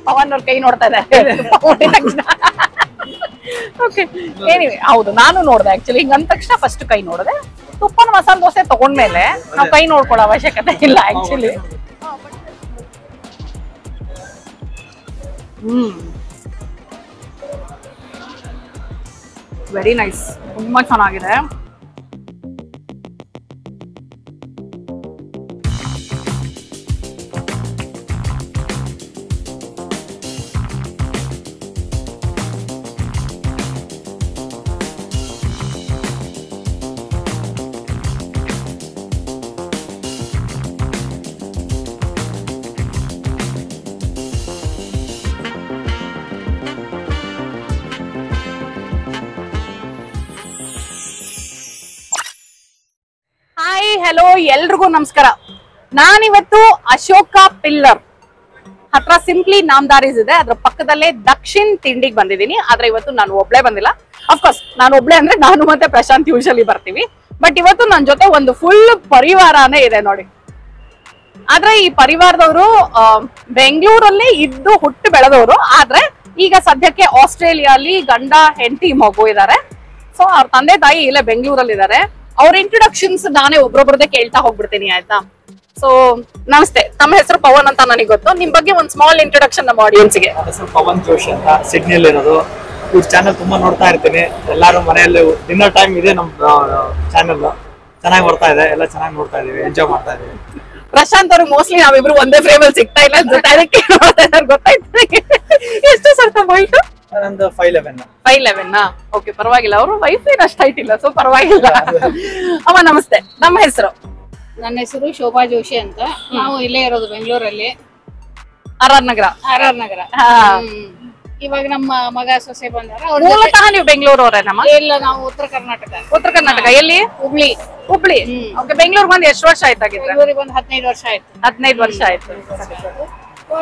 ಪವನ್ ಅವ್ರ ಕೈ ನೋಡ್ತಾ ಇದ್ದಾರೆ. ಓಕೆ ಏನಿವೆ ಹೌದು ನಾನು ನೋಡ್ದೆ ಆಕ್ಚುಲಿ ಹಿಂಗ ಅಂದ ತಕ್ಷಣ ಫಸ್ಟ್ ಕೈ ನೋಡಿದೆ. ತುಪ್ಪನ ಮಸಾಲೆ ದೋಸೆ ತಗೊಂಡ್ಮೇಲೆ ನಾವು ಕೈ ನೋಡ್ಕೊಳ್ಳೋ ಅವಶ್ಯಕತೆ ಇಲ್ಲ ಆಕ್ಚುಲಿ. ವೆರಿ ನೈಸ್, ತುಂಬಾ ಚೆನ್ನಾಗಿದೆ. ಹಲೋ ಎಲ್ರಿಗೂ ನಮಸ್ಕಾರ. ನಾನಿವತ್ತು ಅಶೋಕ ಪಿಲ್ಲರ್ ಹತ್ರ ಸಿಂಪ್ಲಿ ನಾಮದಾರೀಸ್ ಇದೆ, ಅದ್ರ ಪಕ್ಕದಲ್ಲೇ ದಕ್ಷಿಣ್ ತಿಂಡಿಗೆ ಬಂದಿದ್ದೀನಿ. ಆದ್ರೆ ಇವತ್ತು ನಾನು ಒಬ್ಳೆ ಬಂದಿಲ್ಲ. ಅಫ್ಕೋರ್ಸ್ ನಾನು ಒಬ್ಳೆ ಅಂದ್ರೆ ನಾನು ಮತ್ತೆ ಪ್ರಶಾಂತ್ ಯೂಶಲಿ ಬರ್ತೀವಿ. ಬಟ್ ಇವತ್ತು ನನ್ನ ಜೊತೆ ಒಂದು ಫುಲ್ ಪರಿವಾರನೇ ಇದೆ ನೋಡಿ. ಆದ್ರೆ ಈ ಪರಿವಾರದವರು ಬೆಂಗಳೂರಲ್ಲಿ ಇದ್ದು ಹುಟ್ಟು ಬೆಳೆದವರು, ಆದ್ರೆ ಈಗ ಸದ್ಯಕ್ಕೆ ಆಸ್ಟ್ರೇಲಿಯಾಲಿ ಗಂಡ ಹೆಂಡತಿ ಮಗು ಇದ್ದಾರೆ. ಸೊ ಅವ್ರ ತಂದೆ ತಾಯಿ ಇಲ್ಲೇ ಬೆಂಗಳೂರಲ್ಲಿ ಇದ್ದಾರೆ. ಅವ್ರ ಇಂಟ್ರೊಡಕ್ಷನ್ಸ್ ನಾನೇ ಒಬ್ರೊಬ್ರದೇ ಕೇಳ್ತಾ ಹೋಗ್ಬಿಡ್ತೀನಿ ಆಯ್ತಾ. ಸೊ ನಮಸ್ತೆ, ತಮ್ಮ ಹೆಸರು ಪವನ್ ಅಂತ ನನಗೆ ಗೊತ್ತು. ನಿಮ್ ಬಗ್ಗೆ ಒಂದು ಸ್ಮಾಲ್ ಇಂಟ್ರೊಡಕ್ಷನ್ ನಮ್ಮ ಆಡಿಯನ್ಸ್ಗೆ. ಹೆಸರು ಪವನ್ ಜೋಶಿ ಅಂತ, ಸಿಡ್ನಿಯಲ್ಲಿ ಇರೋದು. ಇವ್ರ ಚಾನಲ್ ತುಂಬಾ ನೋಡ್ತಾ ಇರ್ತೀನಿ. ಎಲ್ಲಾರು ಮನೆಯಲ್ಲಿ ಡಿನ್ನರ್ ಟೈಮ್ ಇದೆ ನಮ್ ಚಾನಲ್, ಚೆನ್ನಾಗಿ ಬರ್ತಾ ಇದೆ, ಎಲ್ಲ ಚೆನ್ನಾಗಿ ನೋಡ್ತಾ ಇದೀವಿ, ಎಂಜಾಯ್ ಮಾಡ್ತಾ ಇದೀವಿ. ಪ್ರಶಾಂತ್ ಅವ್ರಿಗೆ ಮೋಸ್ಟ್ಲಿ ನಾವಿಬ್ರು ಒಂದೇ ಫ್ರೇಮ್ ಅಲ್ಲಿ ಸಿಗ್ತಾ ಇಲ್ಲ ಅನ್ಸುತ್ತೆ, ಅದಕ್ಕೆ ಗೊತ್ತಾಯ್ತು. ಎಷ್ಟು ಸರ್ ತಮ್ಮ ವೈಟ್? ನಂದು 5'11". 5'11". ಓಕೆ ಪರವಾಗಿಲ್ಲ, ಅವರು ವೈಫ್ ಏನು ಅಷ್ಟು ಹೈಟ್ ಇಲ್ಲ, ಸೊ ಪರವಾಗಿಲ್ಲ. ಅಮ್ಮ ನಮಸ್ತೆ, ನಮ್ಮ ಹೆಸರು? ನನ್ನ ಹೆಸರು ಶೋಭಾ ಜೋಶಿ ಅಂತ. ನಾವು ಇಲ್ಲೇ ಇರೋದು ಬೆಂಗಳೂರಲ್ಲಿ, ಆರ್ ನಗರ. ನಗರ. ಇವಾಗ ನಮ್ಮ ಮಗ ಸೊಸೆ ಬಂದಾರ. ಮೂಲತಃ ನೀವು ಬೆಂಗಳೂರವ್ರೆ? ನಮ್ಮ ಇಲ್ಲ, ನಾವು ಉತ್ತರ ಕರ್ನಾಟಕ. ಉತ್ತರ ಕರ್ನಾಟಕ ಎಲ್ಲಿ? ಹುಬ್ಳಿ. ಓಕೆ, ಬೆಂಗಳೂರಿಗೆ ಬಂದು ಎಷ್ಟು ವರ್ಷ ಆಯ್ತಾಗಿದ್ರೆ? ಬೆಂಗಳೂರಿಗೆ ಬಂದು 15 ವರ್ಷ ಆಯ್ತು. 15 ವರ್ಷ ಆಯ್ತು.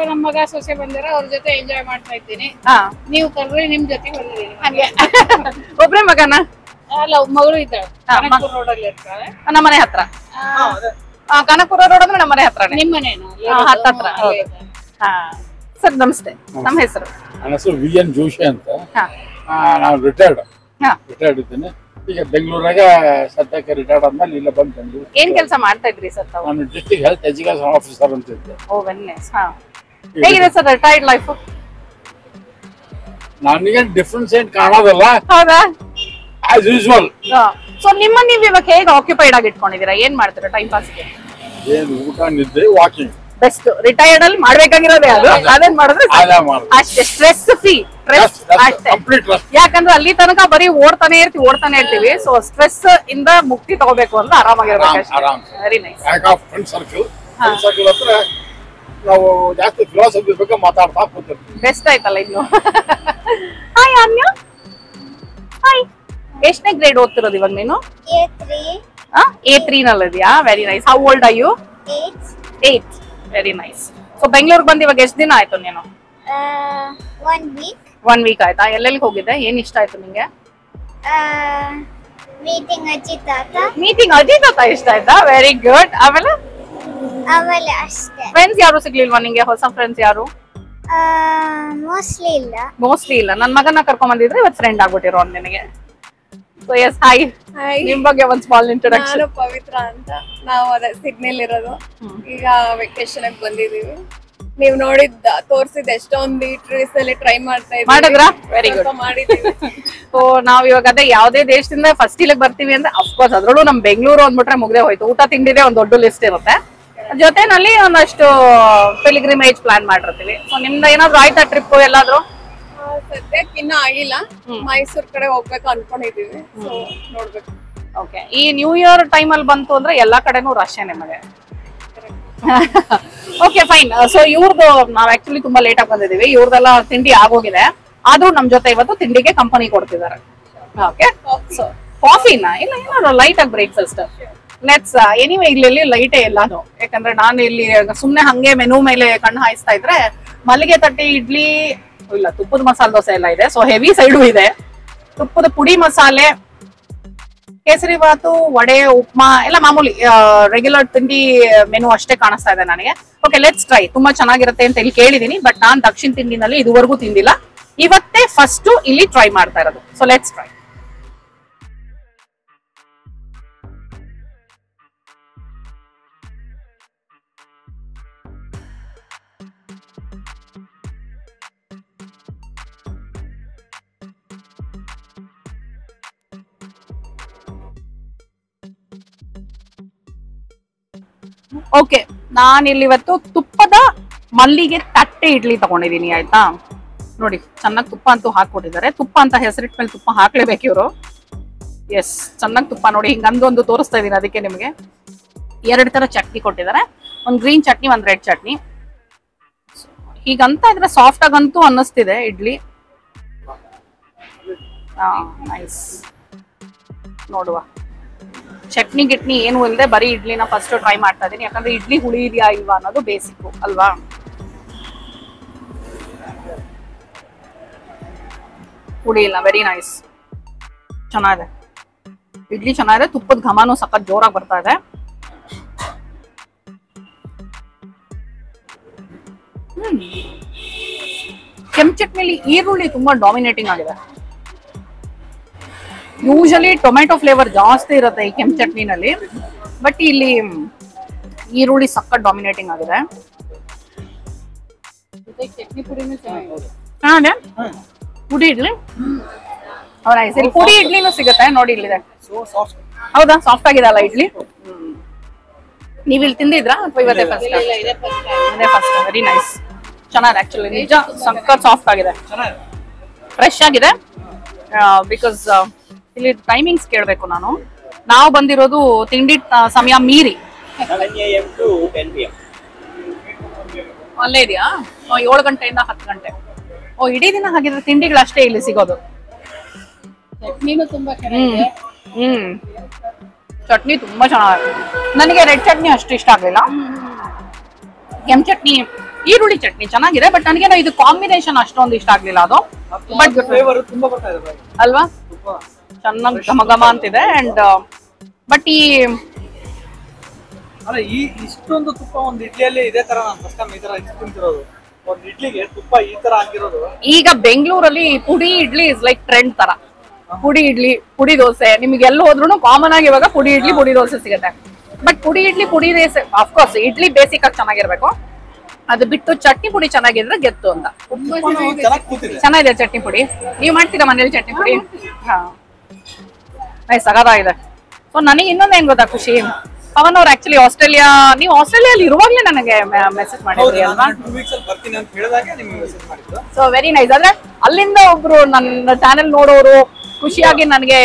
ನಮ್ಮ ಮಗ ಸೊಸೆ ಬಂದಾರ, ಅವ್ರ ಜೊತೆ ಎಂಜಾಯ್ ಮಾಡ್ತಾ ಇದ್ದೀನಿ. ನೀವು ಕರ್ರಿ, ನಿಮ್ ಜೊತೆ ಬಂದಿದ್ದೀನಿ. ಹಂಗೆ ಒಬ್ರೇ ಮಗನ? ಅಲ್ಲ, ಮಗಳು ಇದ್ದಾಳೆ, ಕನಕಪುರ ರೋಡ್ ಅಲ್ಲಿ ಇರ್ತಾಳೆ. ನಮ್ಮ ಮನೆ ಹತ್ರ. ಕನಕಪುರ ರೋಡ್ ಅಂದ್ರೆ ನಮ್ಮ ಮನೆ ಹತ್ರ. ನಿಮ್ಮ ಮನೇನು? ಹತ್ತತ್ರ. ಸರ್ ನಮಸ್ತೆ, ನಮ್ಮ ಹೆಸರು? ನನ್ನ ಹೆಸರು VN ಜೋಶಿ ಅಂತ. ನಾನು ರಿಟೈರ್ಡ್ ಇದ್ದೀನಿ. ಈಗ ಬೆಂಗಳೂರಾಗ ಸದ್ಯಕ್ಕೆ ರಿಟೈರ್ಡ್ ಆದ್ಮೇಲೆ ಇಲ್ಲ ಬಂದು ಬೆಂಗಳೂರು. ಏನ್ ಕೆಲಸ ಮಾಡ್ತಾ ಇದ್ರಿ ಸರ್ ತಾವು? ನಾನು ಡಿಸ್ಟ್ರಿಕ್ಟ್ ಹೆಲ್ತ್ ಎಜುಕೇಶನ್ ಆಫೀಸರ್ ಅಂತ ಇದ್ದೆ. ಓ ವೆರಿ ನೈಸ್. ಹೇಗಿದೆ ಸರ್ ರಿಟೈರ್ಡ್ ಲೈಫ್? ನನಗೆ ಡಿಫ್ರೆನ್ಸ್ ಏನ್ ಕಾಣೋದಿಲ್ಲ, ಹೌದಾ? As usual. ಸೊ ನಿಮ್ಮ ನೀವು ಇವಾಗ ಹೇಗೆ ಆಕ್ಯುಪೈಡ್ ಆಗಿ ಇಟ್ಕೊಂಡಿದ್ದೀರಾ? ಏನ್ ಮಾಡ್ತೀರಾ ಟೈಮ್ ಪಾಸ್ಗೆ? ಏನು ಊಟ, ನಿದ್ದೆ, ವಾಕಿಂಗ್. ಬೆಸ್ಟ್. ರಿಟೈರ್ಡ್ ಅಲ್ಲಿ ಮಾಡ್ಬೇಕಾಗಿರೋದೇ ಅದು. ಅದೇನ್ ಮಾಡಿದ್ರೆ ಅಷ್ಟೇ, ಸ್ಟ್ರೆಸ್ ಫ್ರೀ. ಯಾಕಂದ್ರೆ ಅಲ್ಲಿ ತನಕ ಬರೀ ಓಡ್ತಾನೆ ಇರ್ತೀವಿ. ಸೊ ಸ್ಟ್ರೆಸ್ ಇಂದ ಮುಕ್ತಿ ತಗೋಬೇಕು ಅಂತ ಆರಾಮಾಗಿರ್ಬೇಕು. Very nice. ಫ್ರೆಂಡ್ ಸರ್ಕಲ್ ಹತ್ರ ನಾವು ಜಾಸ್ತಿ ಫಿಲಾಸಫಿ ಬಗ್ಗೆ ಮಾತಾಡ್ತಾ ಕೂತಿರ್ತೀವಿ. ಬೆಸ್ಟ್ ಆಯ್ತಲ್ಲ ಇನ್ನು. ಹಾಯ್ ಅನ್ಯ. ಹಾಯ್, ಎಷ್ಟನೇ ಗ್ರೇಡ್ ಓದ್ತಿರೋದು ಇವಾಗ ನೀನು? A3 ನಲ್ಲಿದ್ಯಾ? Very nice. How old are you? 8. Very nice. So ಬೆಂಗಳೂರಿಗೆ ಬಂದು ಇವಾಗ ಎಷ್ಟು ದಿನ ಆಯ್ತು ನೀನು? 1 ವೀಕ್ ಆಯ್ತಾ? ಎಲ್ಲೆಲ್ಲಿ ಹೋಗಿದ್ದೆ? ಏನ್ ಇಷ್ಟ ಆಯ್ತು ನಿಂಗೆ? ಮೀಟಿಂಗ್ ಅಜಿತ್ ತಾತ ಇಷ್ಟ ಆಯ್ತಾ? Very good. ಆಮೇಲೆ ಅಷ್ಟೇ. ಫ್ರೆಂಡ್ಸ್ ಯಾರು ಸಿಗ್ಲಿಲ್ವಾ ನಿಂಗೆ? ಹೊಸ ಫ್ರೆಂಡ್ಸ್ ಯಾರು? ಮೋಸ್ಟ್ಲಿ ಇಲ್ಲ. ನನ್ ಮಗನ ಕರ್ಕೊಂಡ್ ಬಂದಿದ್ರೆ ಇವತ್ತು ಫ್ರೆಂಡ್ ಆಗ್ಬಿಟ್ಟಿರೋ ನಿನಗೆ. So yes, hi. ನಿಮ್ ಬಗ್ಗೆ ಒಂದ್ ಸ್ಮಾಲ್ ಇಂಟ್ರೊಡಕ್ಷನ್. ನಾನು ಪವಿತ್ರ ಅಂತ. ನಾವು ಅದೇ ಸಿಡ್ನಿಲಿ ಇರೋದು. ಈಗ ವೆಕೇಶನ್ ಬಂದಿದೀವಿ. ನೀವ್ ತೋರ್ಸಿದ್ ಎಷ್ಟೊಂದು ಈಟ್ರೀಸ್ ಅಲ್ಲಿ ಟ್ರೈ ಮಾಡ್ತಾ ಇದ್ದೀವಿ. ಮಾಡಿದ್ರಾ? Very good. ಮಾಡಿದೀವಿ. ಸೊ ನಾವ್ ಇವಾಗ ಅದೇ ಯಾವ್ದೇ ದೇಶದಿಂದ ಫಸ್ಟ್ ಇಲ್ಲಿಗೆ ಬರ್ತೀವಿ ಅಂದ್ರೆ ಅಫ್ಕೋರ್ಸ್ ಅದ್ರಲ್ಲೂ ನಮ್ ಬೆಂಗಳೂರು ಅಂದ್ಬಿಟ್ರೆ ಮುಗ್ದೆ ಹೋಯ್ತು. ಊಟ ತಿಂಡಿದೆ ಒಂದ್ ದೊಡ್ಡ ಲಿಸ್ಟ್ ಇರುತ್ತೆ. ಜೊತೆನಲ್ಲಿ ಒಂದಷ್ಟು ಪಿಲ್ಗ್ರಿಮೇಜ್ ಪ್ಲಾನ್ ಮಾಡಿರ್ತೀವಿ. ಸೊ ನಿಮ್ದು ಏನಾದ್ರು ಆಯ್ತಾ ಟ್ರಿಪ್ ಎಲ್ಲಾದ್ರು? ಸದ್ಯಕ್ಕೆ ಇನ್ನ ಆಗಿಲ್ಲ. ಮೈಸೂರ್ ಕಡೆ ಹೋಗ್ಬೇಕು ಅನ್ಕೊಂಡಿದೀವಿ. ಸೊ ನೋಡ್ಬೇಕು. ಓಕೆ, ಈ ನ್ಯೂ ಇಯರ್ ಟೈಮ್ ಅಲ್ಲಿ ಬಂತು ಅಂದ್ರೆ ಎಲ್ಲಾ ಕಡೆನೂ ರಶ್ ನಿಮಗೆ. Okay fine. ಸೊ ಇವ್ರದ್ದು ನಾವ್ ಆಕ್ಚುಲಿ ತುಂಬಾ ಲೇಟ್ ಆಗಿ ಬಂದಿದೀವಿ. ಇವ್ರದೆಲ್ಲ ತಿಂಡಿ ಆಗೋಗಿದೆ. ಆದ್ರೂ ನಮ್ ಜೊತೆ ಇವತ್ತು ತಿಂಡಿಗೆ ಕಂಪನಿ ಕೊಡ್ತಿದ್ದಾರೆ. ಓಕೆ, ಸೊ ಕಾಫಿನಾ? ಇಲ್ಲ, ಏನಾದ್ರು ಲೈಟ್ ಆಗಿ ಬ್ರೇಕ್ಫಾಸ್ಟ್. ಲೆಟ್ಸ್ ಎನಿವೇ ಇಲ್ಲಿ ಲೈಟೇ ಎಲ್ಲಾನು. ಯಾಕಂದ್ರೆ ನಾನು ಇಲ್ಲಿ ಸುಮ್ನೆ ಹಂಗೆ ಮೆನು ಮೇಲೆ ಕಣ್ಣು ಹಾಯಿಸ್ತಾ ಇದ್ರೆ ಮಲ್ಲಿಗೆ ತಟ್ಟಿ ಇಡ್ಲಿ ಇಲ್ಲ, ತುಪ್ಪದ ಮಸಾಲೆ ದೋಸೆ ಎಲ್ಲ ಇದೆ. ಸೊ ಹೆವಿ ಸೈಡು ಇದೆ. ತುಪ್ಪದ ಪುಡಿ ಮಸಾಲೆ, ಕೇಸರಿ ಬಾತು, ವಡೆ, ಉಪ್ಮಾ ಎಲ್ಲ ಮಾಮೂಲಿ ರೆಗ್ಯುಲರ್ ತಿಂಡಿ ಮೆನು ಅಷ್ಟೇ ಕಾಣಿಸ್ತಾ ಇದೆ ನನಗೆ. Okay, let's try. ತುಂಬಾ ಚೆನ್ನಾಗಿರುತ್ತೆ ಅಂತ ಇಲ್ಲಿ ಕೇಳಿದೀನಿ, ಬಟ್ ನಾನ್ ದಕ್ಷಿಣ ತಿಂಡಿನಲ್ಲಿ ಇದುವರೆಗೂ ತಿಂದಿಲ್ಲ. ಇವತ್ತೇ ಫಸ್ಟ್ ಇಲ್ಲಿ ಟ್ರೈ ಮಾಡ್ತಾ ಇರೋದು. So let's try. ಓಕೆ, ನಾನಿಲ್ಲಿ ಇವತ್ತು ತುಪ್ಪದ ಮಲ್ಲಿಗೆ ತಟ್ಟೆ ಇಡ್ಲಿ ತಗೊಂಡಿದೀನಿ. ಆಯ್ತಾ, ನೋಡಿ ಚೆನ್ನಾಗಿ ತುಪ್ಪ ಅಂತೂ ಹಾಕೊಟ್ಟಿದ್ದಾರೆ. ತುಪ್ಪ ಅಂತ ಹೆಸರಿಟ್ಟ ಮೇಲೆ ತುಪ್ಪ ಹಾಕ್ಲೇಬೇಕು ಇವರು. ಎಸ್, ಚೆನ್ನಾಗಿ ತುಪ್ಪ ನೋಡಿ ಹಿಂಗಂದೊಂದು ತೋರಿಸ್ತಾ ಇದೀನಿ. ಅದಕ್ಕೆ ನಿಮಗೆ 2 ತರ ಚಟ್ನಿ ಕೊಟ್ಟಿದ್ದಾರೆ. ಒಂದು ಗ್ರೀನ್ ಚಟ್ನಿ, ಒಂದು ರೆಡ್ ಚಟ್ನಿ. ಹೀಗಂತ ಇದ್ರೆ ಸಾಫ್ಟ್ ಆಗಂತೂ ಅನ್ನಿಸ್ತಿದೆ ಇಡ್ಲಿ. ನೈಸ್. ನೋಡುವ, ಚಟ್ನಿ ಗಿಟ್ನಿ ಏನು ಇಲ್ಲದೆ ಬರೀ ಇಡ್ಲಿನ ಫಸ್ಟ್ ಟ್ರೈ ಮಾಡ್ತಾ ಇದೀನಿ. ಯಾಕಂದ್ರೆ ಇಡ್ಲಿ ಹುಳಿ ಇದೆಯಾ ಇಲ್ವಾ ಅನ್ನೋದು ಬೇಸಿಕ್ ಅಲ್ವಾ. ಹುಳಿ ಇಲ್ಲ, ವೆರಿ ನೈಸ್, ಚೆನ್ನಾಗಿದೆ ಇಡ್ಲಿ, ಚೆನ್ನಾಗಿದೆ. ತುಪ್ಪದ ಘಮನೂ ಸಖತ್ ಜೋರಾಗಿ ಬರ್ತಾ ಇದೆ. ಕೆಂಪು ಚಟ್ನಿಲಿ ಈರುಳ್ಳಿ ತುಂಬಾ ಡಾಮಿನೇಟಿಂಗ್ ಆಗಿದೆ. ಯೂಶಲಿ ಟೊಮೆಟೊ ಫ್ಲೇವರ್ ಜಾಸ್ತಿ ಇರುತ್ತೆ ಈ ಕೆಂಪು ಚಟ್ನಿನಲ್ಲಿ, ಬಟ್ ಇಲ್ಲಿ ಈರುಳ್ಳಿ ಸಖತ್ ಡಾಮಿನೇಟಿಂಗ್ ಆಗಿದೆ. ಚಟ್ನಿ ಪುಡಿನೂ ಚೆನ್ನಾಗಿದೆ. ಚೆನ್ನಾಗಿದೆ ಪುಡಿ ಇಡ್ಲಿ. ಇಲ್ಲಿ ಪುಡಿ ಇಡ್ಲಿನೂ ಸಿಗುತ್ತೆ ನೋಡಿ, ಇಲ್ಲಿದೆ. ಹೌದಾ, ಸಾಫ್ಟ್ ಆಗಿದೆ ಅಲ್ಲ ಇಡ್ಲಿ. ನೀವ್ ಇಲ್ಲಿ ತಿಂದಿದ್ರಾ ಅಥವಾ ಇವತ್ತೇ ಫಸ್ಟ್? ಇದೇ ಫಸ್ಟ್. ವೆರಿ ನೈಸ್, ಚೆನ್ನಾಗಿದೆ ಆಕ್ಚುಲಿ. ನಿಜ ಸಖತ್ ಸಾಫ್ಟ್ ಆಗಿದೆ, ಫ್ರೆಶ್ ಆಗಿದೆ. ಬಿಕಾಸ್ ಇಲ್ಲಿ ಟೈಮಿಂಗ್ಸ್ ಕೇಳಬೇಕು ನಾನು. ನಾವು ಬಂದಿರೋದು ತಿಂಡಿ ಸಮಯ ಮೀರಿ. 11 AM to 10 PM. ಅಲ್ಲೇ ಇದೆಯಾ? 7 ಗಂಟೆಯಿಂದ 10 ಗಂಟೆ. ಇಡೀ ದಿನ ಹಾಗಿದ್ರೆ ತಿಂಡಿಗಳು ಅಷ್ಟೇ ಇಲ್ಲಿ ಸಿಗೋದು. ಚಟ್ನಿನೂ ತುಂಬಾ ಚೆನ್ನಾಗಿದೆ. ಚಟ್ನಿ ತುಂಬಾ ಚೆನ್ನಾಗಿದೆ. ನನಗೆ ರೆಡ್ ಚಟ್ನಿ ಅಷ್ಟು ಇಷ್ಟ ಆಗ್ಲಿಲ್ಲ. ಕೆಂಪು ಚಟ್ನಿ, ಈರುಳ್ಳಿ ಚಟ್ನಿ ಚೆನ್ನಾಗಿದೆ, ಬಟ್ ನನಗೇನೋ ಇದು ಕಾಂಬಿನೇಷನ್ ಅಷ್ಟೊಂದು ಇಷ್ಟ ಆಗ್ಲಿಲ್ಲ ಅದು. ಬಟ್ ಫ್ಲೇವರ್ ತುಂಬಾ ಬರ್ತಾ ಇದೆ ಅಲ್ವಾ, ಚೆನ್ನಾಗಿ ಘಮ ಘಮ ಅಂತಿದೆ. ಅಂಡ್ ಬಟ್ ಈ ಅಲ್ಲ, ಈ ಇಷ್ಟೊಂದು ತುಪ್ಪ ಒಂದು ಇಡ್ಲಿಯಲ್ಲಿ ಇದೇ ತರ ನಾನು ಫಸ್ಟ್ ಟೈಮ್ ಈ ತರ ತಿಂತಿರೋದು. ಒಂದು ಇಡ್ಲಿಗೆ ತುಪ್ಪ ಈ ತರ ಹಾಕಿರೋದು. ಈಗ ಬೆಂಗಳೂರಲ್ಲಿ ಪುಡಿ ಇಡ್ಲಿ ಇಸ್ ಲೈಕ್ ಟ್ರೆಂಡ್ ತರ. ಪುಡಿ ಇಡ್ಲಿ, ಪುಡಿ ದೋಸೆ, ನಿಮ್ಗೆ ಎಲ್ಲ ಹೋದ್ರು ಕಾಮನ್ ಆಗಿ ಇವಾಗ ಪುಡಿ ಇಡ್ಲಿ, ಪುಡಿ ದೋಸೆ ಸಿಗುತ್ತೆ. ಬಟ್ ಪುಡಿ ಇಡ್ಲಿ, ಪುಡಿ ದೋಸೆ ಅಫ್ಕೋರ್ಸ್ ಇಡ್ಲಿ ಬೇಸಿಕ್ ಆಗಿ ಚೆನ್ನಾಗಿರ್ಬೇಕು. ಅದು ಬಿಟ್ಟು ಚಟ್ನಿ ಪುಡಿ ಚೆನ್ನಾಗಿದ್ರೆ ಗೆತ್ತು ಅಂತ. ಚೆನ್ನಾಗಿ ಕೂತಿದೆ. ಚೆನ್ನಾಗಿದೆ ಚಟ್ನಿ ಪುಡಿ. ನೀವು ಮಾಡ್ತೀರಾ ಮನೇಲಿ ಚಟ್ನಿ ಪುಡಿ? ಹಾ, ನೈಸ್, ಸಗದಾಗಿದೆ. ಸೊ ನನಗೆ ಇನ್ನೊಂದು ಏನ್ ಗೊತ್ತಾ ಖುಷಿ, ಪವನ್ ಅವ್ರು ಆಕ್ಚುಲಿ ನೀವು ಆಸ್ಟ್ರೇಲಿಯಲ್ಲಿ ಇರುವಾಗ್ಲೇ ನನಗೆ ಮೆಸೇಜ್ ಮಾಡಿದ್ರಿ ಅಲ್ವಾ? 2 weeks ಅಲ್ಲಿ ಬರ್ತೀನಿ ಅಂತ ಹೇಳಿದಾಗ ನಿಮ್ಗೆ ಮೆಸೇಜ್ ಮಾಡಿದ್ದು. So very nice. ಅಂದ್ರೆ ಅಲ್ಲಿಂದ ಒಬ್ರು ನನ್ನ ಚಾನೆಲ್ ನೋಡೋರು, ಖುಷಿಯಾಗಿ ನನಗೆ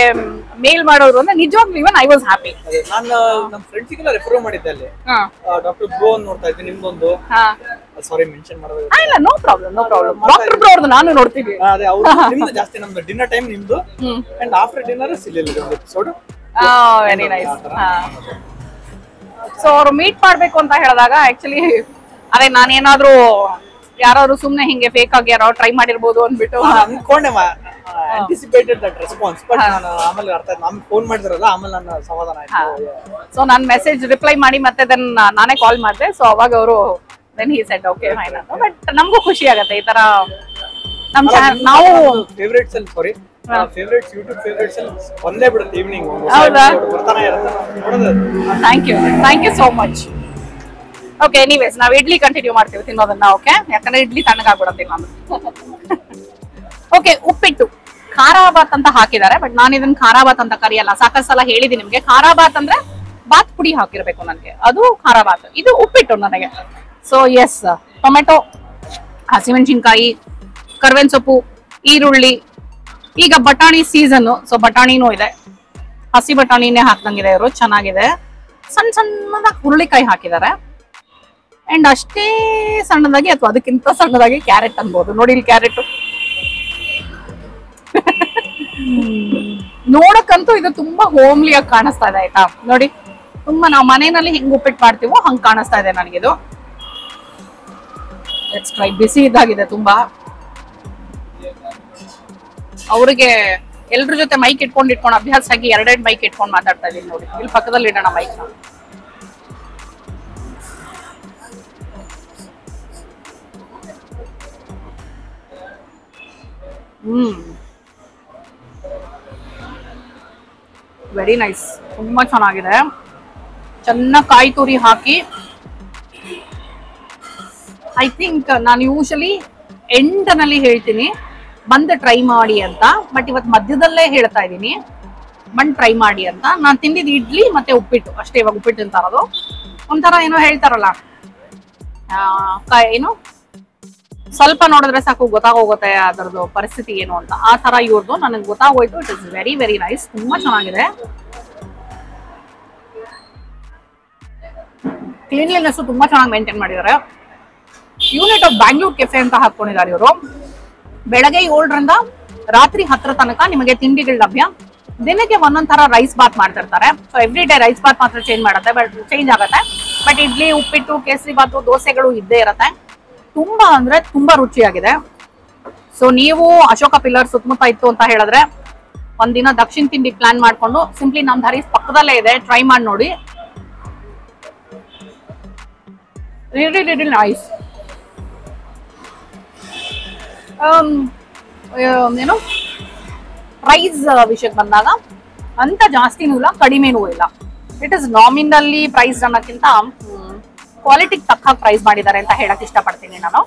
ಮೇಲ್ ಮಾಡೋರು ಅಂದ್ರೆ ನಿಜವಾಗ್ಲೂ ಇವನ್ ಐ ವಾಸ್ ಹ್ಯಾಪಿ. ನಾನು ನಮ್ಮ ಫ್ರೆಂಡ್ಸಿಗೆಲ್ಲ ರೆಫರ್ ಮಾಡಿದ್ದೆ ಅಲ್ಲಿ. ಡಾಕ್ಟರ್ ಬ್ರೋ ಅಂತ ನೋಡ್ತಾ ಇದ್ದೀನಿ ನಿಮ್ದೊಂದು. ಸಾರಿ ಮೆನ್ಷನ್ ಮಾಡೋದು. ಇಲ್ಲ, no problem, no problem. Doctor bro ಅವ್ರದ್ದು ನಾನು ನೋಡ್ತೀವಿ. ಅದೇ ಅವ್ರು ನಿಮ್ದು ಜಾಸ್ತಿ, ನಮ್ದು ಡಿನ್ನರ್ ಟೈಮ್ ನಿಮ್ದು, ಅಂಡ್ ಆಫ್ಟರ್ ಡಿನ್ನರ್ ಸಿಲಿಲ್ಲ ಒಂದು ಎಪಿಸೋಡ್. Very nice. ಸೊ ಅವ್ರು ಮೀಟ್ ಮಾಡ್ಬೇಕು ಅಂತ ಹೇಳಿದಾಗ ಆಕ್ಚುಲಿ ಅದೇ ನಾನೇನಾದ್ರೂ ಯಾರಾದ್ರು ಸುಮ್ನೆ ಹಿಂಗೆ ಫೇಕ್ ಆಗಿ ಯಾರೋ ಟ್ರೈ ಮಾಡಿರ್ಬೋದು ಅಂದ್ಬಿಟ್ಟು ಅನ್ಕೊಂಡೆ, ಆಂಟಿಸಿಪೇಟೆಡ್ ದಟ್ ರೆಸ್ಪಾನ್ಸ್. ಬಟ್ ನಾನು ಆಮೇಲೆ ಅರ್ಥ ಆಯ್ತು, ನಮ್ಗೆ ಫೋನ್ ಮಾಡಿದ್ರಲ್ಲ, ಆಮೇಲೆ ನನ್ನ ಸಮಾಧಾನ ಆಯ್ತು. ಸೊ ನಾನು ಮೆಸೇಜ್ ರಿಪ್ಲೈ ಮಾಡಿ ಮತ್ತೆ ದೆನ್ ನಾನೇ ಕಾಲ್ ಮಾಡಿದೆ. ಸೊ ಅವಾಗ ಅವರು then he said okay fine ಅಂತ. ಬಟ್ ನಮಗೂ ಖುಷಿ ಆಗತ್ತೆ ಈ ತರ ನಮ್ ನಾವು ಫೇವರೇಟ್ಸ್ ಅಲ್ಲಿ, ಸಾರಿ ಫೇವರೇಟ್ಸ್, ಯೂಟ್ಯೂಬ್ ಫೇವರೇಟ್ಸ್ ಅಲ್ಲಿ ಒಂದೇ ಬಿಡುತ್ತೆ ಈವ್ನಿಂಗ್ ಹೌದಾ? ಬರ್ತಾನೆ ಇರುತ್ತೆ ನೋಡೋದು. Thank you so much. Okay, anyways ನಾವು ಇಡ್ಲಿ ಕಂಟಿನ್ಯೂ ಮಾಡ್ತೀವಿ ತಿನ್ನೋದನ್ನ. ಓಕೆ, ಯಾಕಂದ್ರೆ ಇಡ್ಲಿ ತಣ್ಣಗಾಗ್ಬಿಡತ್ತೆ ನಾನು. ಓಕೆ, ಉಪ್ಪಿಟ್ಟು ಖಾರಾಬಾತ್ ಅಂತ ಹಾಕಿದ್ದಾರೆ, ಬಟ್ ನಾನು ಇದನ್ನ ಖಾರಾಬಾತ್ ಅಂತ ಕರಿಯಲ್ಲ. ಸಾಕಷ್ಟು ಸಲ ಹೇಳಿದೀನಿ ನಿಮ್ಗೆ, ಖಾರಾಬಾತ್ ಅಂದ್ರೆ ಬಾತ್ ಪುಡಿ ಹಾಕಿರ್ಬೇಕು ನನಗೆ, ಅದು ಖಾರಾಬಾತ್. ಇದು ಉಪ್ಪಿಟ್ಟು ನನಗೆ. ಸೊ ಎಸ್, ಟೊಮೆಟೊ, ಹಸಿಮೆಣಸಿನ್ಕಾಯಿ, ಕರ್ಬೇವಿನ ಸೊಪ್ಪು, ಈರುಳ್ಳಿ. ಈಗ ಬಟಾಣಿ ಸೀಸನ್, ಸೊ ಬಟಾಣಿನೂ ಇದೆ. ಹಸಿ ಬಟಾಣಿನೇ ಹಾಕ್ದಂಗಿದೆ ಇವರು, ಚೆನ್ನಾಗಿದೆ. ಸಣ್ಣ ಸಣ್ಣದಾಗಿ ಹುರುಳಿಕಾಯಿ ಹಾಕಿದ್ದಾರೆ. ಅಂಡ್ ಅಷ್ಟೇ ಸಣ್ಣದಾಗಿ ಅಥವಾ ಅದಕ್ಕಿಂತ ಸಣ್ಣದಾಗಿ ಕ್ಯಾರೆಟ್ ಅನ್ಬೋದು. ನೋಡಿ ಇಲ್ಲಿ ಕ್ಯಾರೆಟ್ ನೋಡಕ್ಕಂತೂ ಇದು ತುಂಬಾ ಹೋಮ್ಲಿಯಾಗಿ ಕಾಣಿಸ್ತಾ ಇದೆ. ಆಯ್ತಾ ನೋಡಿ, ತುಂಬಾ ನಾವು ಮನೆಯಲ್ಲಿ ಹೆಂಗ್ ಉಪ್ಪಿಟ್ಟು ಮಾಡ್ತೀವೋ ಹಂಗ್ ಕಾಣಿಸ್ತಾ ಇದೆ ನನಗಿದು. ಬಿಸಿ ಇದ್ದಾಗಿದೆ ತುಂಬಾ. ಅವ್ರಿಗೆ ಎಲ್ರ ಜೊತೆ ಮೈಕ್ ಇಟ್ಕೊಂಡು ಅಭ್ಯಾಸ ಆಗಿ ಎರಡೆರಡು ಮೈಕ್ ಇಟ್ಕೊಂಡು ಮಾತಾಡ್ತಾ ಇದೀನಿ ನೋಡಿ. ಇಲ್ಲಿ ಪಕ್ಕದಲ್ಲಿ ಇಡೋಣ ಮೈಕ್ ನ. ವೆರಿ ನೈಸ್, ತುಂಬಾ ಚೆನ್ನಾಗಿದೆ. ಚೆನ್ನಾಗಿ ಕಾಯಿ ತುರಿ ಹಾಕಿ, ಐ ಥಿಂಕ್ ನಾನು ಯೂಶಲಿ ಎಂಡ್ ನಲ್ಲಿ ಹೇಳ್ತೀನಿ ಬಂದು ಟ್ರೈ ಮಾಡಿ ಅಂತ, ಬಟ್ ಇವತ್ತು ಮಧ್ಯದಲ್ಲೇ ಹೇಳ್ತಾ ಇದ್ದೀನಿ ಬಂದು ಟ್ರೈ ಮಾಡಿ ಅಂತ. ನಾನು ತಿಂದಿದ್ದು ಇಡ್ಲಿ ಮತ್ತೆ ಉಪ್ಪಿಟ್ಟು ಅಷ್ಟೇ. ಇವಾಗ ಉಪ್ಪಿಟ್ಟು ತಿಂತಾರದು ಒಂಥರ ಏನೋ ಹೇಳ್ತಾರಲ್ಲ, ಏನು ಸ್ವಲ್ಪ ನೋಡಿದ್ರೆ ಸಾಕು ಗೊತ್ತಾಗೋಗುತ್ತೆ ಅದರದ್ದು ಪರಿಸ್ಥಿತಿ ಏನು ಅಂತ. ಆ ತರ ಇವ್ರದ್ದು ನನಗೆ ಗೊತ್ತಾಗೋಯ್ತು. It is very very nice, ತುಂಬಾ ಚೆನ್ನಾಗಿದೆ. ಕ್ಲೀನ್ಲಿನೆಸ್ ತುಂಬಾ ಚೆನ್ನಾಗಿ ಮೇಂಟೈನ್ ಮಾಡಿದ್ದಾರೆ. ಯೂನಿಟ್ ಆಫ್ ಬ್ಯಾಂಗ್ಳೂರ್ ಕೆಫೆ ಅಂತ ಹಾಕೊಂಡಿದ್ದಾರೆ ಇವರು. ಬೆಳಗ್ಗೆ 7ರಿಂದ ರಾತ್ರಿ 10 ತನಕ ನಿಮಗೆ ತಿಂಡಿಗಳು ಲಭ್ಯ. ದಿನಕ್ಕೆ ಒಂದೊಂದ್ ತರ ರೈಸ್ ಬಾತ್ ಮಾಡ್ತಿರ್ತಾರೆ. So every day rice bath ಮಾತ್ರ ಚೇಂಜ್ ಆಗುತ್ತೆ, ಬಟ್ ಇಡ್ಲಿ, ಉಪ್ಪಿಟ್ಟು, ಕೇಸರಿ ಬಾತು, ದೋಸೆಗಳು ಇದ್ದೇ ಇರುತ್ತೆ. ತುಂಬಾ ಅಂದ್ರೆ ತುಂಬಾ ರುಚಿಯಾಗಿದೆ. ಸೊ ನೀವು ಅಶೋಕ ಪಿಲ್ಲರ್ ಸುತ್ತಮುತ್ತ ಇತ್ತು ಅಂತ ಹೇಳಿದ್ರೆ ಒಂದಿನ ದಕ್ಷಿಣ ತಿಂಡಿ ಪ್ಲಾನ್ ಮಾಡ್ಕೊಂಡು ಸಿಂಪ್ಲಿ ನಾಮಧಾರೀಸ್ ಪಕ್ಕದಲ್ಲೇ ಇದೆ, ಟ್ರೈ ಮಾಡಿ ನೋಡಿ. Really nice. ಏನು ಪ್ರೈಸ್ ವಿಷಯಕ್ಕೆ ಬಂದಾಗ ಅಂತ ಜಾಸ್ತಿನೂ ಇಲ್ಲ, ಕಡಿಮೆನೂ ಇಲ್ಲ. ಇಟ್ ಇಸ್ ನಾಮಿನಲಿ ಪ್ರೈಸ್ ಅನ್ನೋಕ್ಕಿಂತ ಕ್ವಾಲಿಟಿಗೆ ತಕ್ಕ ಪ್ರೈಸ್ ಮಾಡಿದ್ದಾರೆ ಅಂತ ಹೇಳಕ್ ಇಷ್ಟಪಡ್ತೀನಿ ನಾನು.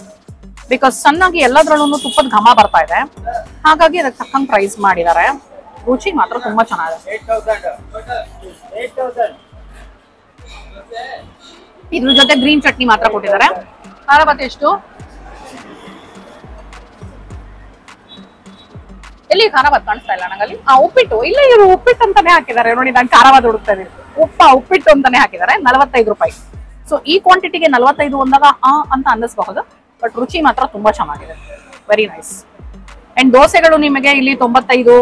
ಬಿಕಾಸ್ ಚೆನ್ನಾಗಿ ಎಲ್ಲದ್ರಲ್ಲೂ ತುಪ್ಪದ ಘಮ ಬರ್ತಾ ಇದೆ, ಹಾಗಾಗಿ ಅದಕ್ಕೆ ತಕ್ಕಂಗೆ ಪ್ರೈಸ್ ಮಾಡಿದ್ದಾರೆ. ರುಚಿ ಮಾತ್ರ ತುಂಬಾ ಚೆನ್ನಾಗಿದೆ. ಇದ್ರ ಜೊತೆ ಗ್ರೀನ್ ಚಟ್ನಿ ಮಾತ್ರ ಕೊಟ್ಟಿದ್ದಾರೆ. ಖಾರ ಬಾತ್ ಎಷ್ಟು? ಎಲ್ಲಿ ಖಾರ ಬಾತ್ ಕಾಣಿಸ್ತಾ ಇಲ್ಲ ನಂಗಲ್ಲಿ. ಉಪ್ಪಿಟ್ಟು ಇಲ್ಲ, ಇವರು ಉಪ್ಪಿಟ್ಟು ಅಂತಾನೆ ಹಾಕಿದ್ದಾರೆ ನೋಡಿ. ನಾನು ಖಾರ ಬಾತ್ ಹುಡುಕ್ತಾ ಇದ್ದೀನಿ. ಉಪ್ಪಿಟ್ಟು ಅಂತಾನೆ ಹಾಕಿದ್ದಾರೆ. 45 ರೂಪಾಯಿ. ಸೊ ಈ ಕ್ವಾಂಟಿಟಿಗೆ 45 ಅಂದಾಗ ಅಂತ ಅನ್ನಿಸ್ಬಹುದು, ಬಟ್ ರುಚಿ ಮಾತ್ರ ತುಂಬಾ ಚೆನ್ನಾಗಿದೆ. Very nice. ಅಂಡ್ ದೋಸೆಗಳು ನಿಮಗೆ ಇಲ್ಲಿ 95,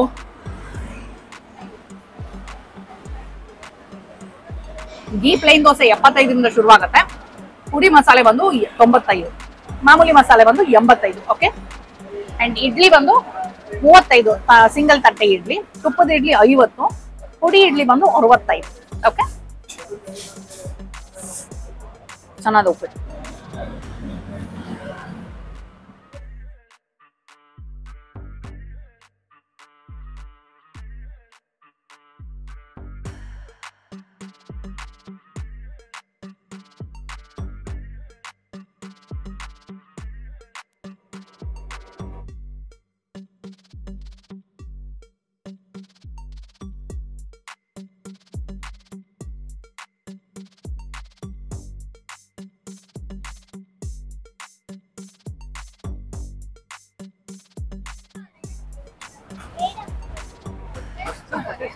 ಘೀ ಪ್ಲೇನ್ ದೋಸೆ 75ರಿಂದ ಶುರುವಾಗುತ್ತೆ. ಪುಡಿ ಮಸಾಲೆ ಬಂದು 95, ಮಾಮೂಲಿ ಮಸಾಲೆ ಬಂದು 85. ಓಕೆ. ಅಂಡ್ ಇಡ್ಲಿ ಬಂದು 35 ಸಿಂಗಲ್ ತಟ್ಟೆ ಇಡ್ಲಿ. ತುಪ್ಪದ ಇಡ್ಲಿ 50, ಪುಡಿ ಇಡ್ಲಿ ಬಂದು 65. ಓಕೆ, ಚೆನ್ನಾದ ಉಪ್ಪಿಟ್ಟು.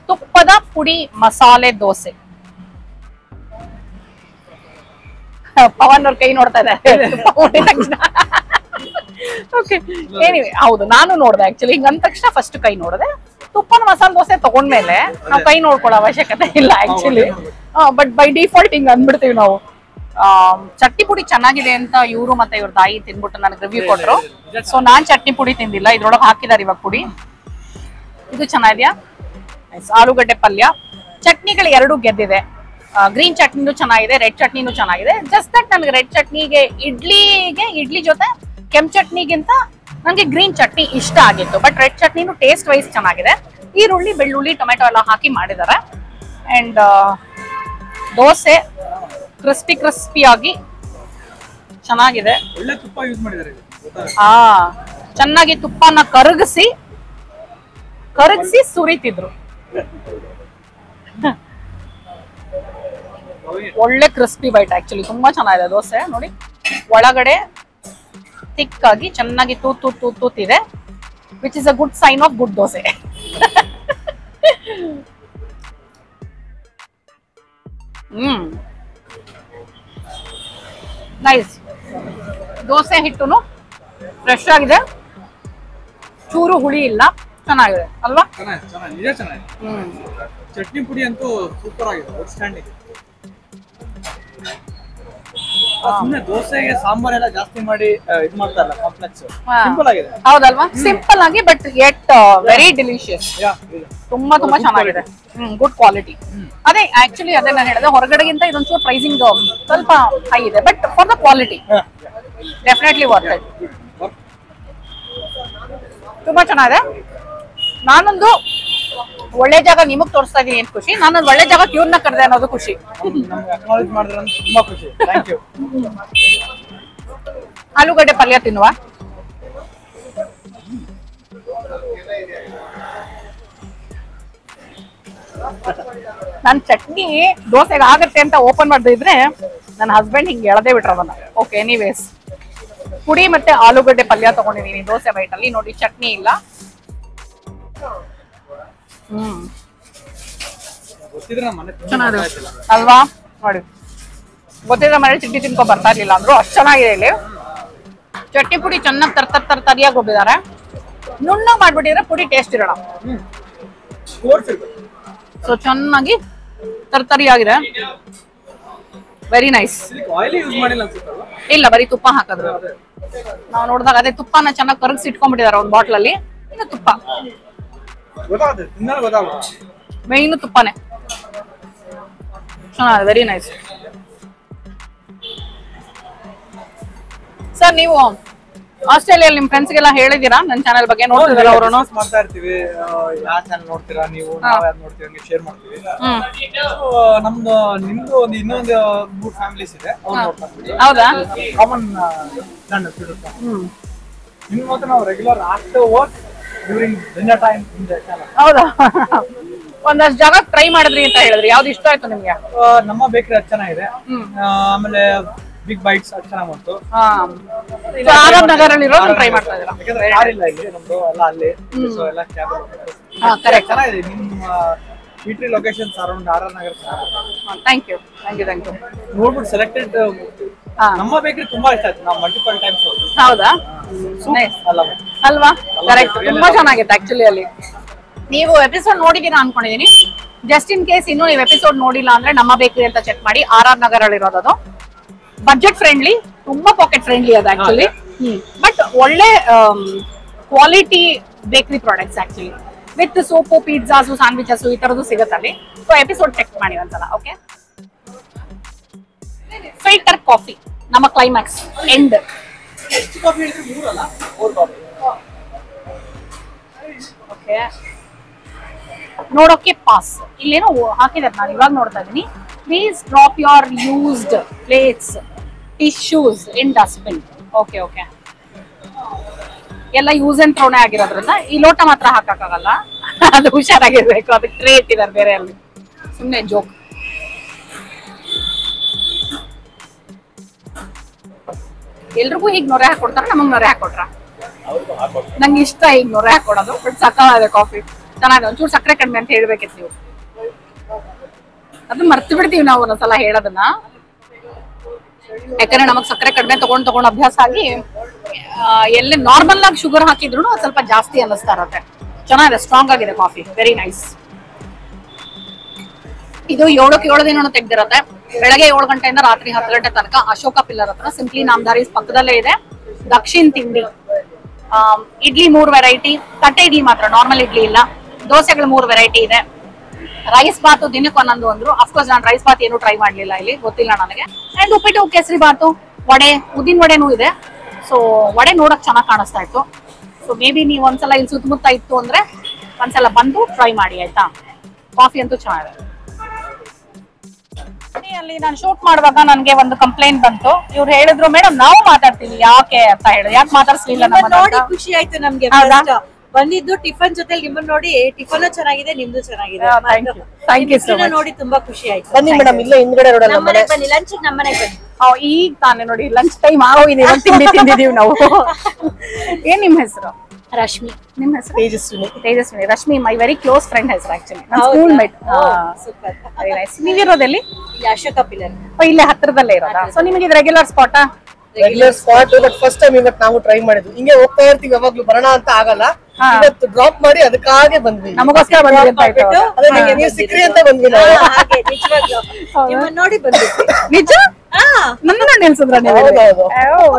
ತುಪ್ಪದ ಪುಡಿ ಮಸಾಲೆ ದೋಸೆ. ಪವನ್ ಅವ್ರ ಕೈ ನೋಡ್ತಾ ಇದ್ದಾರೆ. ಓಕೆ, ಏನಿವೆ ಹೌದು, ನಾನು ನೋಡ್ದೆ ಆಕ್ಚುಲಿ. ಹಿಂಗ ಅಂದ ತಕ್ಷಣ ಫಸ್ಟ್ ಕೈ ನೋಡಿದೆ. ತುಪ್ಪದ ಮಸಾಲೆ ದೋಸೆ ತಗೊಂಡ್ಮೇಲೆ ನಾವು ಕೈ ನೋಡ್ಕೊಳ್ಳೋ ಅವಶ್ಯಕತೆ ಇಲ್ಲ ಆಕ್ಚುಲಿ. ಬಟ್ ಬೈ ಡಿಫಾಲ್ಟ್ ಹಿಂಗ್ ಅಂದ್ಬಿಡ್ತೀವಿ ನಾವು. ಚಟ್ನಿ ಪುಡಿ ಚೆನ್ನಾಗಿದೆ ಅಂತ ಇವರು ಮತ್ತೆ ಇವ್ರ ತಾಯಿ ತಿನ್ಬಿಟ್ಟು ನನಗೆ ರಿವ್ಯೂ ಕೊಟ್ರು. ಸೊ ನಾನ್ ಚಟ್ನಿ ಪುಡಿ ತಿಂದಿಲ್ಲ, ಇದ್ರೊಳಗೆ ಹಾಕಿದಾರೆ ಇವಾಗ ಪುಡಿ. ಇದು ಚೆನ್ನಾಗಿದ್ಯಾ? ಆಲೂಗಡ್ಡೆ ಪಲ್ಯ. ಚಟ್ನಿಗಳು 2 ಗೆದ್ದಿದೆ. ಗ್ರೀನ್ ಚಟ್ನಿನೂ ಚೆನ್ನಾಗಿದೆ, ರೆಡ್ ಚಟ್ನಿನೂ ಚೆನ್ನಾಗಿದೆ. ಜಸ್ಟ್ ದಟ್ ನನಗೆ ರೆಡ್ ಚಟ್ನಿಗೆ ಇಡ್ಲಿ ಜೊತೆ ಕೆಂಪು ಚಟ್ನಿಗಿಂತ ನನಗೆ ಗ್ರೀನ್ ಚಟ್ನಿ ಇಷ್ಟ ಆಗಿತ್ತು. ಬಟ್ ರೆಡ್ ಚಟ್ನಿನೂ ಟೇಸ್ಟ್ ವೈಸ್ ಚೆನ್ನಾಗಿದೆ. ಈರುಳ್ಳಿ, ಬೆಳ್ಳುಳ್ಳಿ, ಟೊಮೆಟೊ ಎಲ್ಲ ಹಾಕಿ ಮಾಡಿದ್ದಾರೆ. ಅಂಡ್ ದೋಸೆ ಕ್ರಿಸ್ಪಿಯಾಗಿ ಚೆನ್ನಾಗಿದೆ. ಒಳ್ಳೆ ತುಪ್ಪ ಯೂಸ್ ಮಾಡಿದ್ದಾರೆ. ಚೆನ್ನಾಗಿ ತುಪ್ಪನ ಕರಗಿಸಿ ಸುರಿತಿದ್ರು. ಒಳ್ಳೆ ಕ್ರಿಸ್ಪಿ ಬೈಟ್ ಆಕ್ಚುಲಿ. ತುಂಬಾ ಚೆನ್ನಾಗಿದೆ ದೋಸೆ ನೋಡಿ. ಒಳಗಡೆ ಥಿಕ್ ಆಗಿ ಚೆನ್ನಾಗಿ ತೂತಿದೆ, which is a good sign of good dosa. Nice. Dosa ಹಿಟ್ಟುನು ಫ್ರೆಶ್ ಆಗಿದೆ, ಚೂರು ಹುಳಿ ಇಲ್ಲ, ಚೆನ್ನಾಗಿದೆ ಅಲ್ವಾ? ನಿಜ ಚೆನ್ನಾಗಿದೆ. ಚಟ್ನಿ ಪುಡಿ ಅಂತೂ ಸೂಪರ್ ಆಗಿದೆ, ಔಟ್ಸ್ಟ್ಯಾಂಡಿಂಗ್. ಸುಮ್ಮನೆ ದೋಸೆಗೆ ಸಾಂಬಾರ್ ಎಲ್ಲ ಜಾಸ್ತಿ ಮಾಡಿ ಇದು ಮಾಡ್ತಾರಲ್ಲ ಕಾಂಪ್ಲೆಕ್ಸ್ ಸಿಂಪಲ್ ಆಗಿದೆ. ಹೌದಲ್ವಾ, ಸಿಂಪಲ್ ಆಗಿ ಬಟ್ ಎಟ್ ವೆರಿ ಡಿಲಿಷಿಯಸ್. ತುಂಬಾ ಚೆನ್ನಾಗಿದೆ. Good quality. ಅದೇ ಆಕ್ಚುಲಿ ಅದೇ ನಾನು ಹೇಳಿದೆ, ಹೊರಗಡೆಗಿಂತ ಇದೊಂಚೂರು ಪ್ರೈಸಿಂಗ್ ಸ್ವಲ್ಪ ಹೈ ಇದೆ, but for the quality definitely worth it. ತುಂಬಾ ಚೆನ್ನಾಗಿದೆ. ನಾನೊಂದು ಒಳ್ಳೆ ಜಾಗ ನಿಮಗ್ ತೋರಿಸ್ತಾ ಇದೀನಿ ಏನ್ ಖುಷಿ, ನಾನೊಂದು ಒಳ್ಳೆ ಜಾಗ ಇವ್ರನ್ನ ಕರೆದೆ ಅನ್ನೋದು ಖುಷಿ. ಅಕ್ನಾಲೇಜ್ ಮಾಡಿದ್ರೆ ತುಂಬಾ ಖುಷಿ. Thank you. ಆಲೂಗಡ್ಡೆ ಪಲ್ಯ ತಿನ್ನುವ. ನನ್ ಚಟ್ನಿ ದೋಸೆಗೆ ಆಗತ್ತೆ ಅಂತ ಓಪನ್ ಮಾಡ್ದಿದ್ರೆ ನನ್ನ ಹಸ್ಬೆಂಡ್ ಹಿಂಗೆ ಎಳದೇ ಬಿಟ್ರವನ್ನ. ಓಕೆ, ಎನಿವೇಸ್ ಪುಡಿ ಮತ್ತೆ ಆಲೂಗಡ್ಡೆ ಪಲ್ಯ ತಗೊಂಡಿದೀನಿ ದೋಸೆ ಬೈಟ್ ಅಲ್ಲಿ. ನೋಡಿ ಚಟ್ನಿ ಇಲ್ಲ. ಅಲ್ವಾ, ನೋಡಿ ಗೊತ್ತಿದ್ರೆ ಮನೆ ಚಟ್ನಿ ತಿನ್ಕೊ ಬರ್ತಾ ಇರ್ಲಿಲ್ಲ ಅಂದ್ರು, ಅಷ್ಟು ಚೆನ್ನಾಗಿದೆ. ಇಲ್ಲಿ ಚಟ್ನಿ ಪುಡಿ ಚೆನ್ನಾಗಿ ತರಿಯಾಗಿ ಹೋಗಿದ್ದಾರೆ. ನುಣ್ಣಗೆ ಮಾಡ್ಬಿಟ್ಟಿದ್ರೆ ಪುಡಿ ಟೇಸ್ಟ್ ಇರೋಣ. ಸೊ ಚೆನ್ನಾಗಿ ತರಿಯಾಗಿದೆ. Very nice. ಇಲ್ಲ, ಬರೀ ತುಪ್ಪ ಹಾಕಿದ್ರು. ನಾವು ನೋಡಿದಾಗ ಅದೇ ತುಪ್ಪನ ಚೆನ್ನಾಗಿ ಕರಗಿಸಿ ಇಟ್ಕೊಂಡ್ಬಿಟ್ಟಿದ್ದಾರೆ ಒಂದು ಬಾಟ್ಲ್ ಅಲ್ಲಿ. ಇನ್ನು ತುಪ್ಪ ಮೇಯ್ನು ತುಪ್ಪನೇ. ಚೆನ್ನಾಗಿದೆ, ವೆರಿ ನೈಸ್. ಸರ್, ನೀವು ಆಸ್ಟ್ರೇಲಿಯಲ್ಲಿ ನಿಮ್ ಫ್ರೆಂಡ್ಸ್ ಗೆಲ್ಲ ಹೇಳಿದೀರಾ ನನ್ನ ಚಾನೆಲ್ ಬಗ್ಗೆ? ನೋಡ್ತಿದಾರ ಅವರು? ಮಾಡ್ತಾ ಇರ್ತೀವಿ. ಯಾವ ಚಾನೆಲ್ ನೋಡ್ತೀರಾ ನೀವು, ನಾವ್ ಯಾವ್ದು ನೋಡ್ತೀವಿ ಹಂಗೆ ಶೇರ್ ಮಾಡ್ತೀವಿ. ನಮ್ದು ನಿಮ್ದು ಒಂದು ಇನ್ನೊಂದು 3 ಫ್ಯಾಮಿಲೀಸ್ ಇದೆ, ಅವ್ರು ನೋಡ್ತಾ ಇರ್ತೀವಿ. ಹೌದಾ? ಕಾಮನ್ ಚಾನೆಲ್ ಸಿಗುತ್ತೆ. ನಿಮ್ ಮಾತ್ರ ನಾವು regular after work during dinner time in the channel. ಹೌದಾ? ಒಂದಷ್ಟು ಜಾಗ ಟ್ರೈ ಮಾಡಿದ್ರಿ ಅಂತ ಹೇಳಿದ್ರಿ, ಯಾವ್ದು ಇಷ್ಟ ಆಯ್ತು ನಿಮ್ಗೆ? ನಮ್ಮ ಬೇಕರಿ ಅದು ಚೆನ್ನಾಗಿದೆ. ಆಮೇಲೆ ಬಿಗ್ ಬೈಟ್ಸ್ ಅದು ಚೆನ್ನಾಗಿ ಬಂತು. ಆರ್ ನಗರ್ ಅಲ್ಲಿ ಇರೋದು ಟ್ರೈ ಮಾಡ್ತಾ ಇದ್ದೀರಾ? ಯಾಕಂದ್ರೆ ಕಾರ್ ಇಲ್ಲ ಇಲ್ಲಿ ನಮ್ದು, ಎಲ್ಲ ಅಲ್ಲಿ. ಸೊ ಎಲ್ಲ ಕ್ಯಾಬ್ ಕರೆಕ್ಟ್. ಚೆನ್ನಾಗಿದೆ. ನಿಮ್ಮ eatery locations around R Nagar. Thank you. ನೋಡ್ಬಿಟ್ಟು ಸೆಲೆಕ್ಟೆಡ್. ನಮ್ಮ ಬೇಕರಿ ತುಂಬಾ ಇಷ್ಟ ಆಯ್ತು. ನಾವು ಮಲ್ಟಿಪಲ್ ಟೈಮ್ಸ್. ಹೌದಾ? ಅಲ್ವಾ? ಕರೆಕ್ಟ್. ತುಂಬಾ ಚೆನ್ನಾಗಿತ್ತು ಆಕ್ಚುಲಿ ಅಲ್ಲಿ. ನೀವು ಎಪಿಸೋಡ್ ನೋಡಿದೀರಾ ಅನ್ಕೊಂಡಿದೀನಿ. ಜಸ್ಟ್ ಇನ್ ಕೇಸ್ ಇನ್ನೂ ನೀವು ಎಪಿಸೋಡ್ ನೋಡಿಲ್ಲ ಅಂದ್ರೆ ನಮ್ಮ ಬೇಕರಿ ಅಂತ ಚೆಕ್ ಮಾಡಿ. ಆರ್ ನಗರ್ ಅಲ್ಲಿ ಇರೋದು. ಬಜೆಟ್ ಫ್ರೆಂಡ್ಲಿ, ತುಂಬಾ ಪಾಕೆಟ್ ಫ್ರೆಂಡ್ಲಿ ಅದು ಆಕ್ಚುಲಿ. ಬಟ್ ಒಳ್ಳೆ quality bakery products actually. With soup, pizzas, sandwiches ಈ ತರದ್ದು ಸಿಗುತ್ತೆ ಅಲ್ಲಿ. ಸೊ ಎಪಿಸೋಡ್ ಚೆಕ್ ಮಾಡಿ ಒಂದ್ಸಲ. ಓಕೆ, ಫಿಲ್ಟರ್ ಕಾಫಿ ನಮ್ಮ ಕ್ಲೈಮ್ಯಾಕ್ಸ್ ಎಂಡ್. ಓಕೆ, ನೋಡೋಕೆ ಪಾಸ್ ಇಲ್ಲೇನೋ ಹಾಕಿದಾರೆ, ನಾನು ಇವಾಗ ನೋಡ್ತಾ ಇದೀನಿ. Please drop your used plates, tissues in dustbin. Okay, ಎಲ್ಲ ಯೂಸ್ ಅಂಡ್ ಥ್ರೋನೇ ಆಗಿರೋದ್ರಿಂದ ಈ ಲೋಟ ಮಾತ್ರ ಹಾಕಕ್ಕಾಗಲ್ಲ, ಅದು ಹುಷಾರಾಗಿರ್ಬೇಕು. ಅದಕ್ಕೆ ಟ್ರೇ ಇಟ್ಟಿದ್ದಾರೆ ಬೇರೆ ಅಲ್ಲಿ, ಸುಮ್ಮನೆ ಜೋಕ್. ಎಲ್ರಿಗೂ ಹೀಗ್ ನೊರೆ ಹಾಕೊಡ್ತಾರ, ನಮಗ್ ನೊರೆ ಹಾಕೊಟ್ರ? ನಂಗೆ ಇಷ್ಟ ಹೀಗ್ ನೊರೆ ಹಾಕೊಡೋದು. ಬಟ್ ಸಕ್ಕತ್ತಾಗಿದೆ ಕಾಫಿ, ಚೆನ್ನಾಗಿದೆ. ಒಂಚೂರು ಸಕ್ಕರೆ ಕಡಿಮೆ ಅಂತ ಹೇಳ್ಬೇಕಿತ್ತು ನೀವು. ಅದನ್ನ ಮರ್ತು ಬಿಡ್ತೀವಿ ನಾವು ಒಂದೊಂದ್ಸಲ ಹೇಳೋದನ್ನ, ಯಾಕಂದ್ರೆ ನಮಗ್ ಸಕ್ಕರೆ ಕಡಿಮೆ ತಗೊಂಡ್ ಅಭ್ಯಾಸ ಆಗಿ ಎಲ್ಲಿ ನಾರ್ಮಲ್ ಆಗಿ ಶುಗರ್ ಹಾಕಿದ್ರು ಅದು ಸ್ವಲ್ಪ ಜಾಸ್ತಿ ಅನ್ನಿಸ್ತಾ ಇರತ್ತೆ. ಚೆನ್ನಾಗಿದೆ, ಸ್ಟ್ರಾಂಗ್ ಆಗಿದೆ ಕಾಫಿ, ವೆರಿ ನೈಸ್. ಇದು 7ಕ್ಕೆ 7 ದಿನ ತೆಗ್ದಿರತ್ತೆ. ಬೆಳಗ್ಗೆ 7 ಗಂಟೆಯಿಂದ ರಾತ್ರಿ 10 ಗಂಟೆ ತನಕ ಅಶೋಕ ಪಿಲ್ಲರ್ ಹತ್ರ, ಸಿಂಪ್ಲಿ ನಾಮದಾರೀಸ್ ಪಕ್ಕದಲ್ಲೇ ಇದೆ. ದಕ್ಷಿಣ್ ತಿಂಡಿ. ಇಡ್ಲಿ 3 ವೆರೈಟಿ, ತಟ್ಟೆ ಇಡ್ಲಿ ಮಾತ್ರ, ನಾರ್ಮಲ್ ಇಡ್ಲಿ ಇಲ್ಲ. ದೋಸೆಗಳು 3 ವೆರೈಟಿ ಇದೆ. ರೈಸ್ ಬಾತು ದಿನಕ್ಕೆ ಒಂದೊಂದು ಅಂದ್ರು. ಅಫ್ಕೋರ್ಸ್ ನಾನು ರೈಸ್ ಬಾತ್ ಏನು ಟ್ರೈ ಮಾಡ್ಲಿಲ್ಲ, ಇಲ್ಲಿ ಗೊತ್ತಿಲ್ಲ ನನಗೆ. ಅಂಡ್ ಉಪ್ಪಿಟ್ಟು, ಕೇಸರಿ ಬಾತು, ವಡೆ, ಉದ್ದಿನ ವಡೆನೂ ಇದೆ. ಸೊ ವಡೆ ನೋಡಕ್ ಚೆನ್ನಾಗಿ ಕಾಣಿಸ್ತಾ ಇತ್ತು. ಸೊ ಮೇ ಬಿ ನೀವು ಒಂದ್ಸಲ ಇಲ್ಲಿ ಸುತ್ತಮುತ್ತ ಇತ್ತು ಅಂದ್ರೆ ಒಂದ್ಸಲ ಬಂದು ಟ್ರೈ ಮಾಡಿ ಆಯ್ತಾ. ಕಾಫಿ ಅಂತೂ ಚೆನ್ನಾಗಿದೆ. ಅಲ್ಲಿ ನಾನು ಶೂಟ್ ಮಾಡುವಾಗ ನನ್ಗೆ ಒಂದು ಕಂಪ್ಲೇಂಟ್ ಬಂತು. ಇವ್ರು ಹೇಳಿದ್ರು, ಮೇಡಮ್ ನಾವು ಮಾತಾಡ್ತೀವಿ ಯಾಕೆ ಅಂತ ಹೇಳಿ, ಯಾಕೆ ಮಾತಾಡ್ಸ್ಲಿಲ್ಲ? ನೋಡಿ ಖುಷಿ ಆಯ್ತು ನಮ್ಗೆ. ಬಂದಿದ್ದು ಟಿಫನ್ ಜೊತೆ ನಿಮ್ಮನ್ನ ನೋಡಿ, ಟಿಫನ್ ಚೆನ್ನಾಗಿದೆ, ನಿಮ್ದು ಚೆನ್ನಾಗಿದೆ. Thank you so much. ನೋಡಿ ತುಂಬಾ ಖುಷಿ ಆಯ್ತು. ಬನ್ನಿ ಮೇಡಮ್, ಇಲ್ಲೇ ಹಿಂದ್ಗಡೆ ಬನ್ನಿ, ಲಂಚ್ ನಮ್ಮನೆಗೆ ಬನ್ನಿ. ಈಗ ತಾನೇ ನೋಡಿ ಲಂಚ್ ಟೈಮ್ ಆಗೋಗಿದೆ, ತಿಂಡಿ ತಿಂದಿದೀವಿ ನಾವು. ಏನ್ ನಿಮ್ ಹೆಸರು? ರಶ್ಮಿ. ನಿಮ್ ಹೆಸರು? Tejaswini. Rashmi my very close friend ಹೆಸರು ಆಕ್ಚುಲಿ, ನನ್ನ ಸ್ಕೂಲ್ ಮೇಟ್. Very nice. ನೀವಿರೋದಲ್ಲಿ? ಅಶೋಕ ಪಿಲ್ಲರ್. ಇಲ್ಲೇ ಹತ್ರದಲ್ಲೇ ಇರೋದಾ? ಸೊ ನಿಮಗೆ ಇದು ರೆಗ್ಯುಲರ್ ಸ್ಪಾಟಾ? Regular spot, but first time ಇವತ್ತು ನಾವು ಟ್ರೈ ಮಾಡಿದ್ವಿ. ಹಿಂಗೆ ಹೋಗ್ತಾ ಇರ್ತೀವಿ, ಯಾವಾಗ್ಲೂ ಬರೋಣ ಅಂತ ಆಗಲ್ಲ. ಇವತ್ತು ಡ್ರಾಪ್ ಮಾಡಿ ಅದಕ್ಕಾಗೆ ಬಂದ್ವಿ. ನಮಗೋಸ್ಕರ ನೀವು ಸಿಕ್ರಿ ಅಂತ ಬಂದ್ವಿ ನಾವು. ನಿಮ್ಮನ್ನ ನೋಡಿ ಬಂದ್ವಿ. ನಿಜ? ನನ್ನನ್ನ ನಿಲ್ಸಿದ್ರ ನೀವು? ಹೌದೌದು.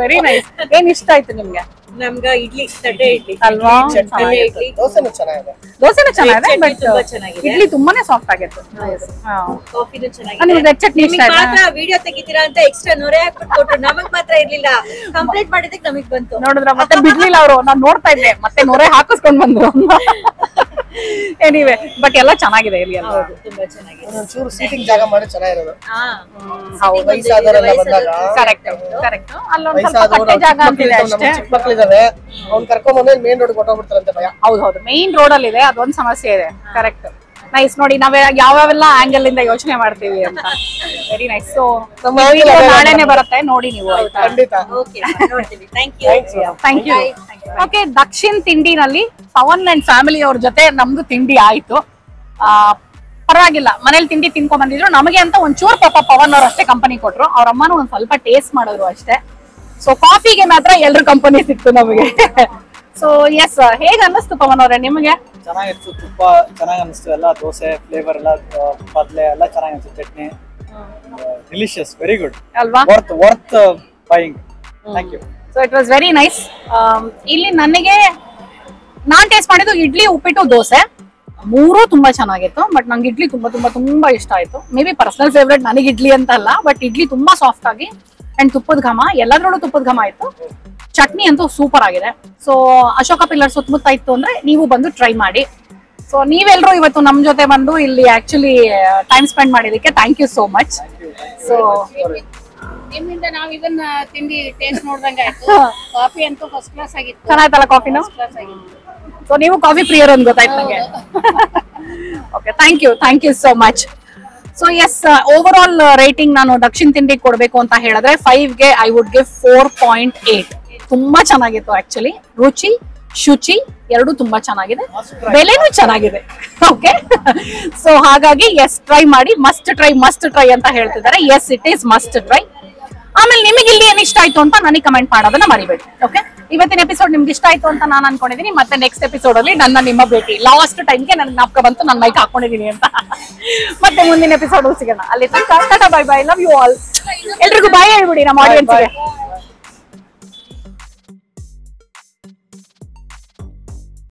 Very nice. ಏನ್ ಇಷ್ಟ ಆಯ್ತು ನಿಮ್ಗೆ? ನಮ್ಗ ಇಡ್ಲಿ, ತಟ್ಟೆ ಇಡ್ಲಿ ಅಲ್ವಾ? ತಟ್ಟೆ ಇಡ್ಲಿ, ದೋಸೆನೂ ಚೆನ್ನಾಗಿದೆ. ದೋಸೆನೂ ಚೆನ್ನಾಗಿದೆ, ಚಟ್ನಿ ಬಟ್ ತುಂಬಾ ಚೆನ್ನಾಗಿದೆ. ಇಡ್ಲಿ ತುಂಬಾನೇ ಸಾಫ್ಟ್ ಆಗಿತ್ತು. ಕಾಫಿನೂ ನಿಮ್ಗೆ ಚೆನ್ನಾಗಿದೆ. ರೆಡ್ ಚಟ್ನಿ ಇಷ್ಟ ನಿಮಗ್ ಆಯ್ತಾ? ಮಾತ್ರ ವಿಡಿಯೋ ತೆಗಿತೀರಾ ಅಂತ ಎಕ್ಸ್ಟ್ರಾ ನೊರೆ ಹಾಕ್ಬಿಟ್ಟು ಕೊಟ್ರು, ನಮಗ್ ಮಾತ್ರ ಇರ್ಲಿಲ್ಲ. ಕಂಪ್ಲೇಂಟ್ ಮಾಡಿದಕ್ಕೆ ನಮಗ್ ಬಂತು. ನೋಡಿದ್ರ ಮತ್ತೆ ಬಿಡ್ಲಿಲ್ಲ ಅವರು. ನಾನ್ ನೋಡ್ತಾ ಇದ್ದೆ, ಮತ್ತೆ ನೊರೆ ಹಾಕಿಸ್ಕೊಂಡ್ ಬಂದ್ರು. ಎನಿವೆ, ಬಟ್ ಎಲ್ಲ ಚೆನ್ನಾಗಿದೆ ಇಲ್ಲಿ ಎಲ್ಲ. ಹೌದು, ತುಂಬಾ ಚೆನ್ನಾಗಿದೆ. ಒಂಚೂರು ಸೀಟಿಂಗ್ ಜಾಗ ಮಾಡಿ ಚೆನ್ನಾಗಿರೋದು. ಹೌದು, ವಯಸ್ಸಾದವರೆಲ್ಲ ಬಂದಾಗ ಕರೆಕ್ಟ್ ಕರೆಕ್ಟ್. ಅಲ್ಲೊಂದ್ ಸ್ವಲ್ಪ ವಯಸ್ಸಾದವರು ಕಟ್ಟೆ ಜಾಗ ಅಂತಿದೆ ಅಷ್ಟೇ. ಚಿಕ್ಕ ಮಕ್ಳಿದಾವೆ, ಅವ್ನ್ ಕರ್ಕೊಂಡ್ ಬಂದ್ರೆ ಮೇನ್ ರೋಡ್ ಕೊಟ್ಟೋಗ್ಬಿಡ್ತಾರಂತೆ ಭಯ. ಹೌದು, ಮೇನ್ ರೋಡ್ ಅಲ್ಲಿ ಇದೆ, ಅದೊಂದ್ ಸಮಸ್ಯೆ ಇದೆ. ಕರೆಕ್ಟ್. ನೈಸ್. ನೋಡಿ ನಾವ್ ಯಾವ್ಯಾವೆಲ್ಲ ಆಂಗಲ್ ಇಂದ ಯೋಚನೆ ಮಾಡ್ತೀವಿ ಅಂತ. Very nice. ಸೊ ನಮ್ಮ ನಾಳೆನೆ ಬರುತ್ತೆ, ನೋಡಿ ನೀವು. ಆಯ್ತಾ? ಖಂಡಿತ. ಓಕೆ, ನೋಡ್ತೀವಿ. Thank you. Thank you. Okay, Dakshin ತಿಂಡಿನಲ್ಲಿ ಪವನ್ ಅಂಡ್ ಫ್ಯಾಮಿಲಿ ಅವ್ರ ಜೊತೆ ನಮ್ದು ತಿಂಡಿ ಆಯ್ತು. ಪರವಾಗಿಲ್ಲ, ಮನೇಲಿ ತಿಂಡಿ ತಿನ್ಕೊಂಡ್ ಬಂದಿದ್ರು. ನಮಗೆ ಅಂತ ಒಂಚೂರು ಪಾಪ ಪವನ್ ಅವ್ರು ಅಷ್ಟೇ ಕಂಪನಿ ಕೊಟ್ರು. ಅವ್ರ ಅಮ್ಮನೂ ಒಂದ್ ಸ್ವಲ್ಪ ಟೇಸ್ಟ್ ಮಾಡಿದ್ರು ಅಷ್ಟೇ. ಸೊ ಕಾಫಿಗೆ ಮಾತ್ರ ಎಲ್ರು ಕಂಪನಿ ಸಿಕ್ತು ನಮಗೆ. ಸೊ ಎಸ್, ಹೇಗ್ ಅನ್ನಿಸ್ತು ಪವನ್ ಅವ್ರೆ ನಿಮಗೆ? ಚೆನ್ನಾಗಿತ್ತು, ತುಂಬಾ ಚೆನ್ನಾಗಿ ಅನಿಸ್ತು. ಎಲ್ಲ ದೋಸೆ ಫ್ಲೇವರ್ ಎಲ್ಲ, ಪಲ್ಯ ಎಲ್ಲ ಚೆನ್ನಾಗಿ ಅನಿಸ್ತು. ಚಟ್ನಿ ಡಿಲಿಷಿಯಸ್, ವೆರಿ ಗುಡ್ ಅಲ್ವಾ? Worth buying. Thank you. So it was very nice. ಇಲ್ಲಿ ನನಗೆ ನಾನ್ ಟೇಸ್ಟ್ ಮಾಡಿದ್ದು ಇಡ್ಲಿ, ಉಪ್ಪಿಟ್ಟು, ದೋಸೆ ಮೂರೂ ತುಂಬಾ ಚೆನ್ನಾಗಿತ್ತು. ಬಟ್ ನಂಗೆ ಇಡ್ಲಿ ತುಂಬಾ ತುಂಬಾ ತುಂಬಾ ಇಷ್ಟ ಆಯ್ತು. ಮೇ ಬಿ ಪರ್ಸನಲ್ ಫೇವ್ರೇಟ್ ನನಗೆ ಇಡ್ಲಿ ಅಂತ ಅಲ್ಲ, ಬಟ್ ಇಡ್ಲಿ ತುಂಬಾ ಸಾಫ್ಟ್ ಆಗಿ ಅಂಡ್ ತುಪ್ಪದ ಘಮ, ಎಲ್ಲದ್ರಲ್ಲೂ ತುಪ್ಪದ ಘಮ ಆಯ್ತು. ಚಟ್ನಿ ಅಂತೂ ಸೂಪರ್ ಆಗಿದೆ. ಸೊ ಅಶೋಕ ಪಿಲ್ಲರ್ ಸುತ್ತಮುತ್ತ ಇತ್ತು ಅಂದ್ರೆ ನೀವು ಬಂದು ಟ್ರೈ ಮಾಡಿ. ಸೊ ನೀವೆಲ್ಲರೂ ಇವತ್ತು ನಮ್ ಜೊತೆ ಬಂದು ಇಲ್ಲಿ ಆಕ್ಚುಲಿ ಟೈಮ್ ಸ್ಪೆಂಡ್ ಮಾಡಿದಕ್ಕೆ thank you so much. So ನಿಮ್ಮಿಂದ ನಾವ್ ಇದನ್ನ ತಿಂಡಿ ಟೇಸ್ಟ್ ನೋಡ್ದಂಗ ಆಯ್ತು. ಕಾಫಿ ಅಂತೂ ಫಸ್ಟ್ ಕ್ಲಾಸ್ ಆಗಿತ್ತು. ಚೆನ್ನಾಯ್ತಲ್ಲ ಕಾಫಿನ? ಕ್ಲಾಸ್ ಆಗಿತ್ತು. ಸೊ ನೀವು ಕಾಫಿ ಪ್ರಿಯರ್ ಅಂತ ಗೊತ್ತಾಯ್ತು ನಂಗೆ. Okay, thank you so much. So yes, overall rating ನಾನು ದಕ್ಷಿಣ್ ತಿಂಡಿ ಕೊಡ್ಬೇಕು ಅಂತ ಹೇಳಿದ್ರೆ 5ಗೆ ಐ ವುಡ್ ಗಿವ್ 4.8. ತುಂಬಾ ಚೆನ್ನಾಗಿತ್ತು ಆಕ್ಚುಲಿ. ರುಚಿ, ಶುಚಿ ಎರಡು ತುಂಬಾ ಚೆನ್ನಾಗಿದೆ, ಬೆಲೆನೂ ಚೆನ್ನಾಗಿದೆ. ಓಕೆ, ಸೊ ಹಾಗಾಗಿ ಎಸ್, ಟ್ರೈ ಮಾಡಿ. ಮಸ್ಟ್ ಟ್ರೈ ಅಂತ ಹೇಳ್ತಿದ್ದಾರೆ. Yes, it is must try. ಆಮೇಲೆ ನಿಮಗೆ ಇಲ್ಲಿ ಏನ್ ಇಷ್ಟ ಆಯ್ತು ಅಂತ ನನಗೆ ಕಮೆಂಟ್ ಮಾಡೋದನ್ನ ಮರಿಬೇಡಿ. ಓಕೆ, ಇವತ್ತಿನ ಎಪಿಸೋಡ್ ನಿಮ್ಗೆ ಇಷ್ಟ ಆಯ್ತು ಅಂತ ನಾನು ಅನ್ಕೊಂಡಿದೀನಿ. ಮತ್ತೆ ನೆಕ್ಸ್ಟ್ ಎಪಿಸೋಡ್ ಅಲ್ಲಿ ನಿಮ್ಮ ಭೇಟಿ. ಲಾಸ್ಟ್ ಟೈಮ್ಗೆ ನನ್ಗೆ ಜ್ಞಾಪಕ ಬಂತು ನನ್ನ ಮೈಕ್ ಹಾಕೊಂಡಿದೀನಿ ಅಂತ. ಮತ್ತೆ ಮುಂದಿನ ಎಪಿಸೋಡ್ ಸಿಗೋಣ. ಅಲ್ಲಿ ತನಕ tata, bye bye, love you all. ಎಲ್ರಿಗೂ ಬಾಯ್ ಹೇಳ್ಬಿಡಿ ನಮ್ಮ ಆಡಿಯನ್ಸ್ಗೆ.